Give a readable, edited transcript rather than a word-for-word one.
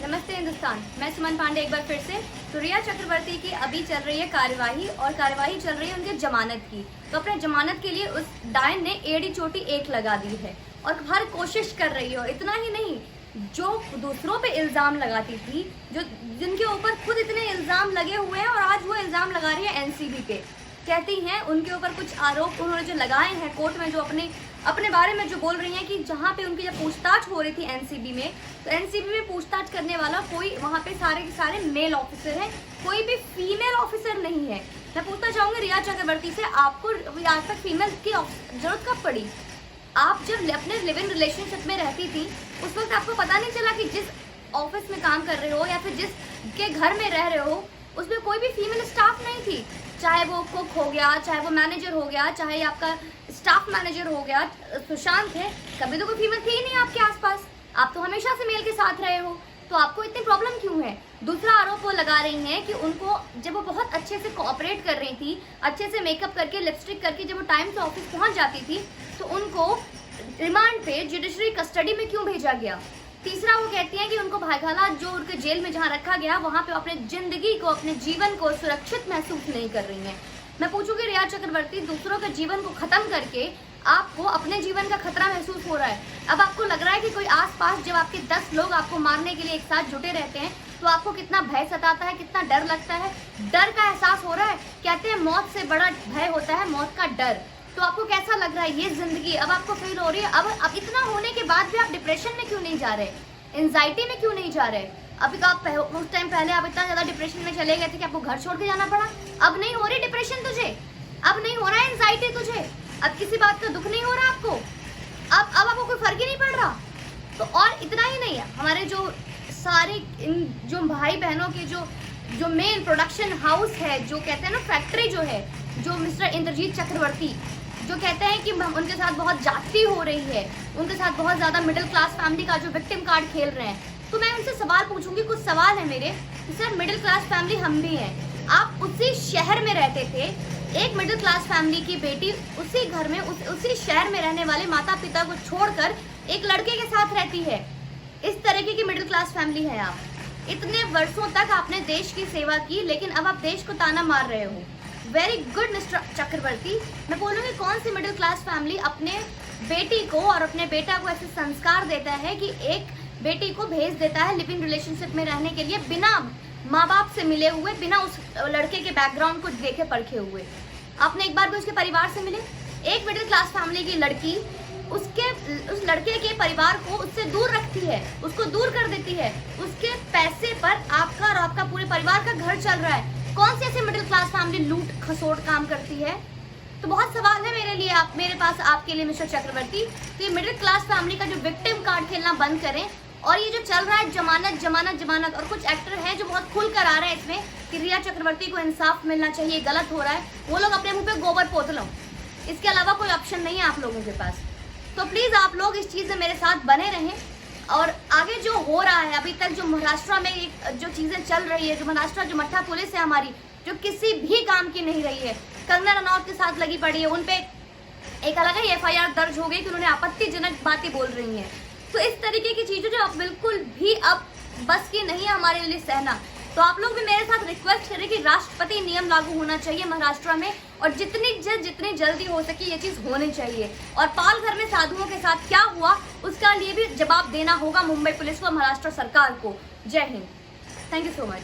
नमस्ते हिंदुस्तान, मैं सुमन पांडे एक बार फिर से। तो रिया चक्रवर्ती की अभी चल रही है कार्यवाही और कार्यवाही चल रही है उनके जमानत की। तो अपने जमानत के लिए उस डायन ने एड़ी चोटी एक लगा दी है और हर कोशिश कर रही हो। इतना ही नहीं, जो दूसरों पे इल्जाम लगाती थी, जो जिनके ऊपर खुद इतने इल्जाम लगे हुए हैं और आज वो इल्जाम लगा रही है एनसीबी पे। कहती हैं उनके ऊपर कुछ आरोप उन्होंने जो लगाए हैं कोर्ट में, जो अपने बारे में जो बोल रही हैं कि जहाँ पे उनकी जब पूछताछ हो रही थी एनसीबी में, तो एनसीबी में पूछताछ करने वाला कोई वहाँ पे सारे के सारे मेल ऑफिसर हैं, कोई भी फीमेल ऑफिसर नहीं है। मैं पूछना चाहूँगी रिया चक्रवर्ती से, आपको आज तक फीमेल की जरूरत कब पड़ी? आप जब अपने लिव इन रिलेशनशिप में रहती थी उस वक्त आपको पता नहीं चला कि जिस ऑफिस में काम कर रहे हो या फिर जिसके घर में रह रहे हो उसमें कोई भी फीमेल स्टाफ नहीं थी? चाहे वो कुक हो गया, चाहे वो मैनेजर हो गया, चाहे आपका स्टाफ मैनेजर हो गया, सुशांत है, कभी तो कोई फीमेल थी ही नहीं आपके आसपास। आप तो हमेशा से मेल के साथ रहे हो, तो आपको इतनी प्रॉब्लम क्यों है? दूसरा आरोप वो लगा रही हैं कि उनको जब वो बहुत अच्छे से कोऑपरेट कर रही थी, अच्छे से मेकअप करके लिपस्टिक करके जब वो टाइम से ऑफिस पहुंच जाती थी, तो उनको रिमांड पे जुडिशरी कस्टडी में क्यों भेजा गया? तीसरा वो कहती हैं कि उनको भाईखाला जो उनके जेल में जहाँ रखा गया वहाँ पे अपने जिंदगी को, अपने जीवन को सुरक्षित महसूस नहीं कर रही हैं। मैं पूछूंगी रिया चक्रवर्ती, दूसरों के जीवन को खत्म करके आपको अपने जीवन का खतरा महसूस हो रहा है। अब आपको लग रहा है कि कोई आसपास जब आपके 10 लोग आपको मारने के लिए एक साथ जुटे रहते हैं तो आपको कितना भय सताता है, कितना डर लगता है, डर का एहसास हो रहा है। कहते हैं मौत से बड़ा भय होता है मौत का डर। तो आपको कैसा लग रहा है ये जिंदगी? अब आपको फील हो रही है? अब इतना होने के बाद भी आप डिप्रेशन में क्यों नहीं जा रहे, एंजाइटी में क्यों नहीं जा रहे? अभी तो आप उस टाइम पहले आप इतना ज्यादा डिप्रेशन में चले गए थे कि आपको घर छोड़ के जाना पड़ा। अब नहीं हो रही डिप्रेशन तुझे, अब नहीं हो रहा है एंजाइटी तुझे, अब किसी बात का दुख नहीं हो रहा आपको, अब आपको कोई फर्क ही नहीं पड़ रहा। तो और इतना ही नहीं है, हमारे जो सारे जो भाई बहनों के जो मेन प्रोडक्शन हाउस है, जो कहते हैं ना फैक्ट्री जो है, जो मिस्टर इंद्रजीत चक्रवर्ती जो कहते हैं कि उनके साथ बहुत जाति हो रही है, उनके साथ बहुत ज़्यादा मिडिल क्लास फैमिली का जो विक्टिम कार्ड खेल रहे हैं, तो मैं उनसे सवाल पूछूंगी। कुछ सवाल है मेरे कि सर मिडिल क्लास फैमिली हम भी हैं, आप उसी शहर में रहते थे, एक मिडिल क्लास फैमिली की बेटी उसी घर में उसी शहर में रहने वाले माता पिता को छोड़कर एक लड़के के साथ रहती है। इस तरीके की मिडिल क्लास फैमिली है आप। इतने वर्षों तक आपने देश की सेवा की, लेकिन अब आप देश को ताना मार रहे हो। वेरी गुड मिस्टर चक्रवर्ती। मैं बोलूँगी कौन सी मिडिल क्लास फैमिली अपने बेटी को और अपने बेटा को ऐसे संस्कार देता है कि एक बेटी को भेज देता है लिव इन रिलेशनशिप में रहने के लिए, बिना माँ बाप से मिले हुए, बिना उस लड़के के बैकग्राउंड को देखे परखे हुए। आपने एक बार भी उसके परिवार से मिले? एक मिडिल क्लास फैमिली की लड़की उस लड़के के परिवार को उससे दूर रखती है, उसको दूर कर देती है, उसके पैसे पर आपका और आपका पूरे परिवार का घर चल रहा है। कौन सी ऐसी मिडिल क्लास फैमिली लूट खसोट काम करती है? तो बहुत सवाल है मेरे लिए, मेरे पास आपके लिए मिस्टर चक्रवर्ती। तो ये मिडिल क्लास फैमिली का जो विक्टिम कार्ड खेलना बंद करें, और ये जो चल रहा है जमानत जमानत जमानत, और कुछ एक्टर हैं जो बहुत खुल कर आ रहे हैं इसमें कि रिया चक्रवर्ती को इंसाफ मिलना चाहिए, गलत हो रहा है, वो लोग अपने मुंह पे गोबर पोत लो, इसके अलावा कोई ऑप्शन नहीं है आप लोगों के पास। तो प्लीज आप लोग इस चीज में मेरे साथ बने रहें। और आगे जो हो रहा है अभी तक, जो महाराष्ट्र में जो चीजें चल रही है, जो महाराष्ट्र जो मट्ठा पुलिस है हमारी, जो किसी भी काम की नहीं रही है, कंगना रनौत के साथ लगी पड़ी है, उनपे एक अलग ही एफआईआर दर्ज हो गई कि उन्होंने आपत्तिजनक बातें बोल रही हैं। तो इस तरीके की चीजें जो अब बिल्कुल भी अब बस की नहीं है हमारे लिए सहना। तो आप लोग भी मेरे साथ रिक्वेस्ट करें कि राष्ट्रपति नियम लागू होना चाहिए महाराष्ट्र में, और जितनी जल्दी हो सके ये चीज होनी चाहिए। और पालघर में साधुओं के साथ क्या हुआ उसका लिए भी जवाब देना होगा मुंबई पुलिस को, महाराष्ट्र सरकार को। जय Hind, thank you so much.